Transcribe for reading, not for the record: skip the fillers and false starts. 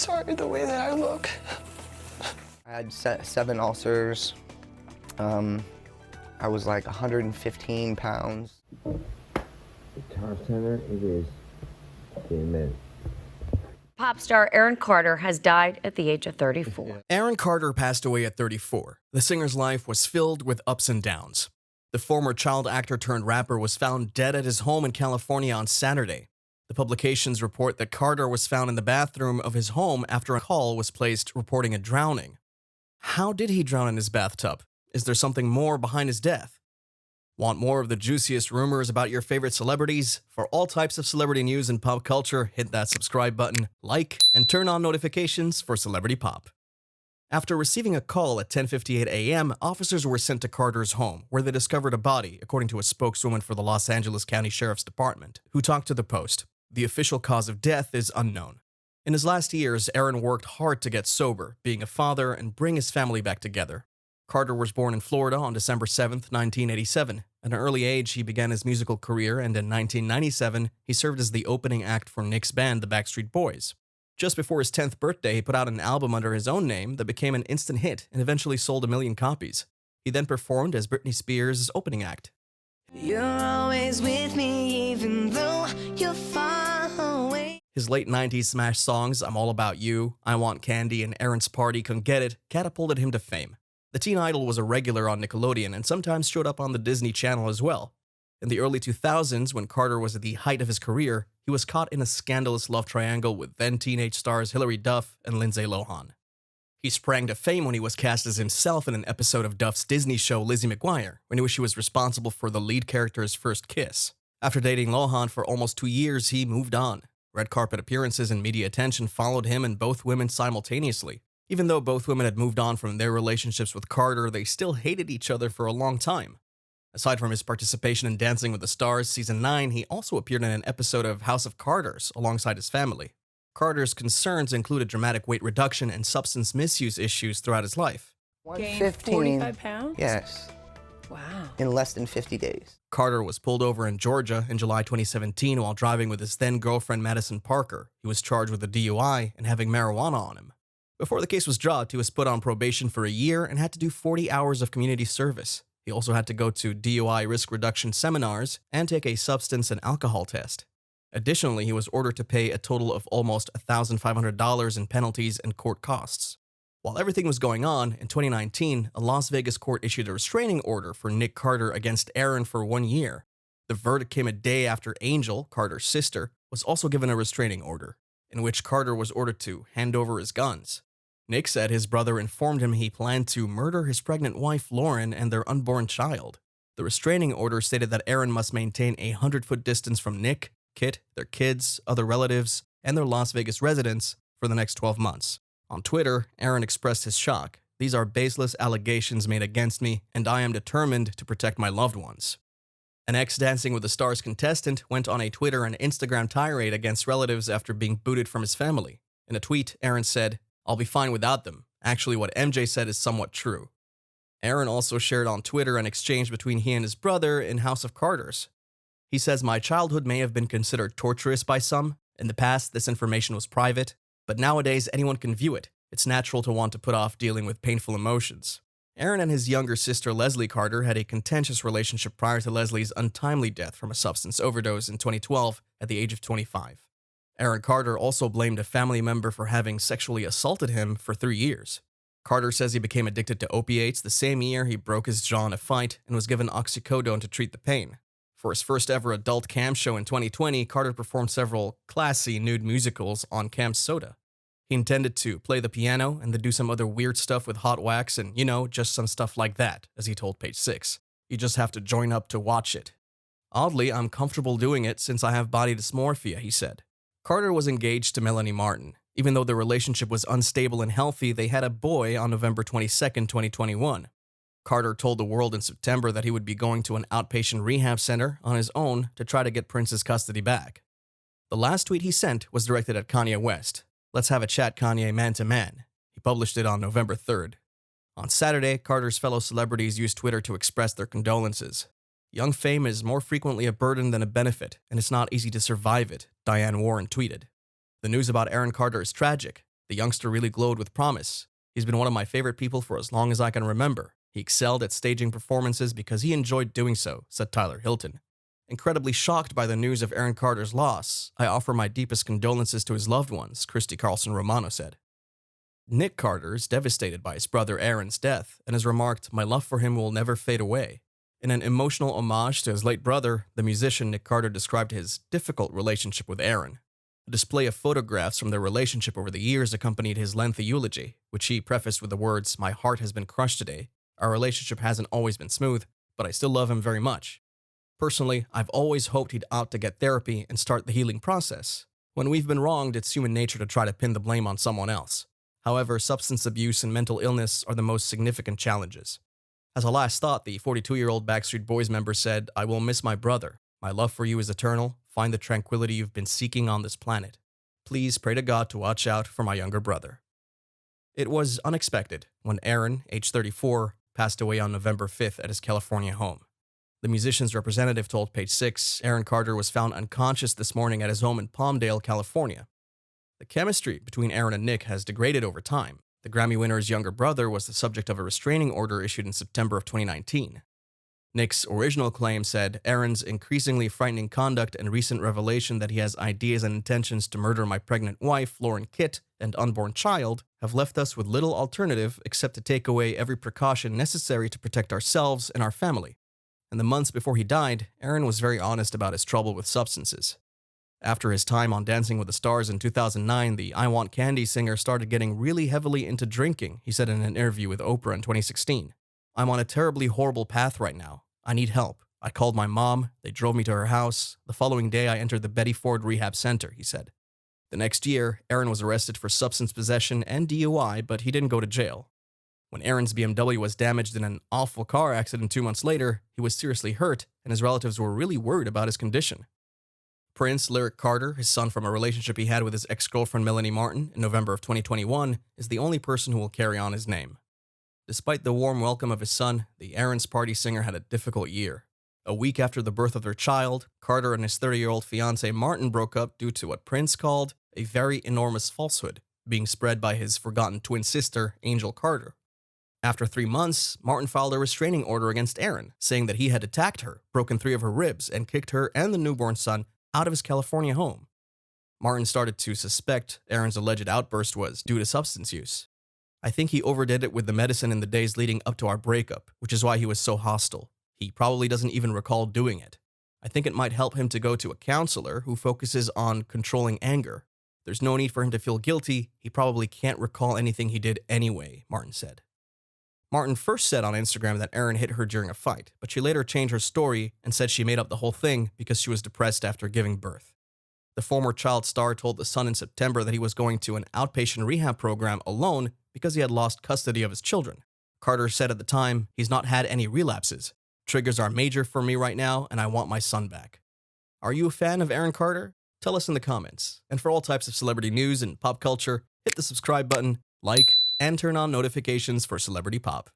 sorry the way that I look. I had 7 ulcers. I was like 115 pounds. Guitar Center, it is. Amen. Pop star Aaron Carter has died at the age of 34. Aaron Carter passed away at 34. The singer's life was filled with ups and downs. The former child actor turned rapper was found dead at his home in California on Saturday. The publications report that Carter was found in the bathroom of his home after a call was placed reporting a drowning. How did he drown in his bathtub? Is there something more behind his death? Want more of the juiciest rumors about your favorite celebrities? For all types of celebrity news and pop culture, hit that subscribe button, like, and turn on notifications for Celebrity Pop. After receiving a call at 10:58 a.m., officers were sent to Carter's home, where they discovered a body, according to a spokeswoman for the Los Angeles County Sheriff's Department, who talked to the Post. The official cause of death is unknown. In his last years, Aaron worked hard to get sober, being a father, and bring his family back together. Carter was born in Florida on December 7, 1987. At an early age, he began his musical career, and in 1997, he served as the opening act for Nick's band, the Backstreet Boys. Just before his 10th birthday, he put out an album under his own name that became an instant hit and eventually sold 1 million copies. He then performed as Britney Spears' opening act. You're always with me even though you're far away. His late 90s smash songs, I'm All About You, I Want Candy, and Aaron's Party Come Get It catapulted him to fame. The teen idol was a regular on Nickelodeon and sometimes showed up on the Disney Channel as well. In the early 2000s, when Carter was at the height of his career, he was caught in a scandalous love triangle with then-teenage stars Hilary Duff and Lindsay Lohan. He sprang to fame when he was cast as himself in an episode of Duff's Disney show Lizzie McGuire, in which he was responsible for the lead character's first kiss. After dating Lohan for almost 2 years, he moved on. Red carpet appearances and media attention followed him and both women simultaneously. Even though both women had moved on from their relationships with Carter, they still hated each other for a long time. Aside from his participation in Dancing with the Stars Season 9, he also appeared in an episode of House of Carters alongside his family. Carter's concerns included dramatic weight reduction and substance misuse issues throughout his life. Gained 45 pounds? Yes, Wow. in less than 50 days. Carter was pulled over in Georgia in July 2017 while driving with his then-girlfriend Madison Parker. He was charged with a DUI and having marijuana on him. Before the case was dropped, he was put on probation for a year and had to do 40 hours of community service. He also had to go to DUI risk reduction seminars and take a substance and alcohol test. Additionally, he was ordered to pay a total of almost $1,500 in penalties and court costs. While everything was going on, in 2019, a Las Vegas court issued a restraining order for Nick Carter against Aaron for 1 year. The verdict came a day after Angel, Carter's sister, was also given a restraining order, in which Carter was ordered to hand over his guns. Nick said his brother informed him he planned to murder his pregnant wife Lauren and their unborn child. The restraining order stated that Aaron must maintain a 100-foot distance from Nick, Kit, their kids, other relatives, and their Las Vegas residents for the next 12 months. On Twitter, Aaron expressed his shock. "These are baseless allegations made against me, and I am determined to protect my loved ones." An ex-Dancing with the Stars contestant went on a Twitter and Instagram tirade against relatives after being booted from his family. In a tweet, Aaron said, "I'll be fine without them. Actually, what MJ said is somewhat true." Aaron also shared on Twitter an exchange between he and his brother in House of Carters. He says, "My childhood may have been considered torturous by some. In the past, this information was private, but nowadays anyone can view it. It's natural to want to put off dealing with painful emotions." Aaron and his younger sister Leslie Carter had a contentious relationship prior to Leslie's untimely death from a substance overdose in 2012 at the age of 25. Aaron Carter also blamed a family member for having sexually assaulted him for 3 years. Carter says he became addicted to opiates the same year he broke his jaw in a fight and was given oxycodone to treat the pain. For his first ever adult cam show in 2020, Carter performed several classy nude musicals on Cam Soda. He intended to play the piano and then do some other weird stuff with hot wax and, just some stuff like that, as he told Page 6. "You just have to join up to watch it. Oddly, I'm comfortable doing it since I have body dysmorphia," he said. Carter was engaged to Melanie Martin. Even though their relationship was unstable and healthy, they had a boy on November 22, 2021. Carter told the world in September that he would be going to an outpatient rehab center on his own to try to get Prince's custody back. The last tweet he sent was directed at Kanye West. "Let's have a chat, Kanye, man to man." He published it on November 3rd. On Saturday, Carter's fellow celebrities used Twitter to express their condolences. "Young fame is more frequently a burden than a benefit, and it's not easy to survive it," Diane Warren tweeted. "The news about Aaron Carter is tragic. The youngster really glowed with promise. He's been one of my favorite people for as long as I can remember. He excelled at staging performances because he enjoyed doing so, said Tyler Hilton. Incredibly shocked by the news of Aaron Carter's loss, I offer my deepest condolences to his loved ones, Christy Carlson Romano said. Nick Carter is devastated by his brother Aaron's death and has remarked, "My love for him will never fade away." In an emotional homage to his late brother, the musician Nick Carter described his difficult relationship with Aaron. A display of photographs from their relationship over the years accompanied his lengthy eulogy, which he prefaced with the words, "My heart has been crushed today. Our relationship hasn't always been smooth, but I still love him very much. Personally, I've always hoped he'd opt to get therapy and start the healing process. When we've been wronged, it's human nature to try to pin the blame on someone else. However, substance abuse and mental illness are the most significant challenges." As a last thought, the 42-year-old Backstreet Boys member said, "I will miss my brother. My love for you is eternal. Find the tranquility you've been seeking on this planet. Please pray to God to watch out for my younger brother." It was unexpected when Aaron, age 34, passed away on November 5th at his California home. The musician's representative told Page Six Aaron Carter was found unconscious this morning at his home in Palmdale, California. The chemistry between Aaron and Nick has degraded over time. The Grammy winner's younger brother was the subject of a restraining order issued in September of 2019. Nick's original claim said Aaron's increasingly frightening conduct and recent revelation that he has ideas and intentions to murder my pregnant wife, Lauren Kitt, and unborn child have left us with little alternative except to take away every precaution necessary to protect ourselves and our family. In the months before he died, Aaron was very honest about his trouble with substances. After his time on Dancing with the Stars in 2009, the I Want Candy singer started getting really heavily into drinking, he said in an interview with Oprah in 2016. "I'm on a terribly horrible path right now. I need help. I called my mom. They drove me to her house. The following day, I entered the Betty Ford Rehab Center," he said. The next year, Aaron was arrested for substance possession and DUI, but he didn't go to jail. When Aaron's BMW was damaged in an awful car accident 2 months later, he was seriously hurt, and his relatives were really worried about his condition. Prince Lyric Carter, his son from a relationship he had with his ex-girlfriend Melanie Martin in November of 2021, is the only person who will carry on his name. Despite the warm welcome of his son, the Aaron's Party singer had a difficult year. A week after the birth of their child, Carter and his 30-year-old fiancée Martin broke up due to what Prince called a very enormous falsehood being spread by his forgotten twin sister, Angel Carter. After 3 months, Martin filed a restraining order against Aaron, saying that he had attacked her, broken 3 of her ribs, and kicked her and the newborn son out of his California home. Martin started to suspect Aaron's alleged outburst was due to substance use. "I think he overdid it with the medicine in the days leading up to our breakup, which is why he was so hostile. He probably doesn't even recall doing it. I think it might help him to go to a counselor who focuses on controlling anger. There's no need for him to feel guilty. He probably can't recall anything he did anyway," Martin said. Martin first said on Instagram that Aaron hit her during a fight, but she later changed her story and said she made up the whole thing because she was depressed after giving birth. The former child star told The Sun in September that he was going to an outpatient rehab program alone because he had lost custody of his children. Carter said at the time, "He's not had any relapses. Triggers are major for me right now, and I want my son back." Are you a fan of Aaron Carter? Tell us in the comments. And for all types of celebrity news and pop culture, hit the subscribe button, like, and turn on notifications for Celebrity Pop.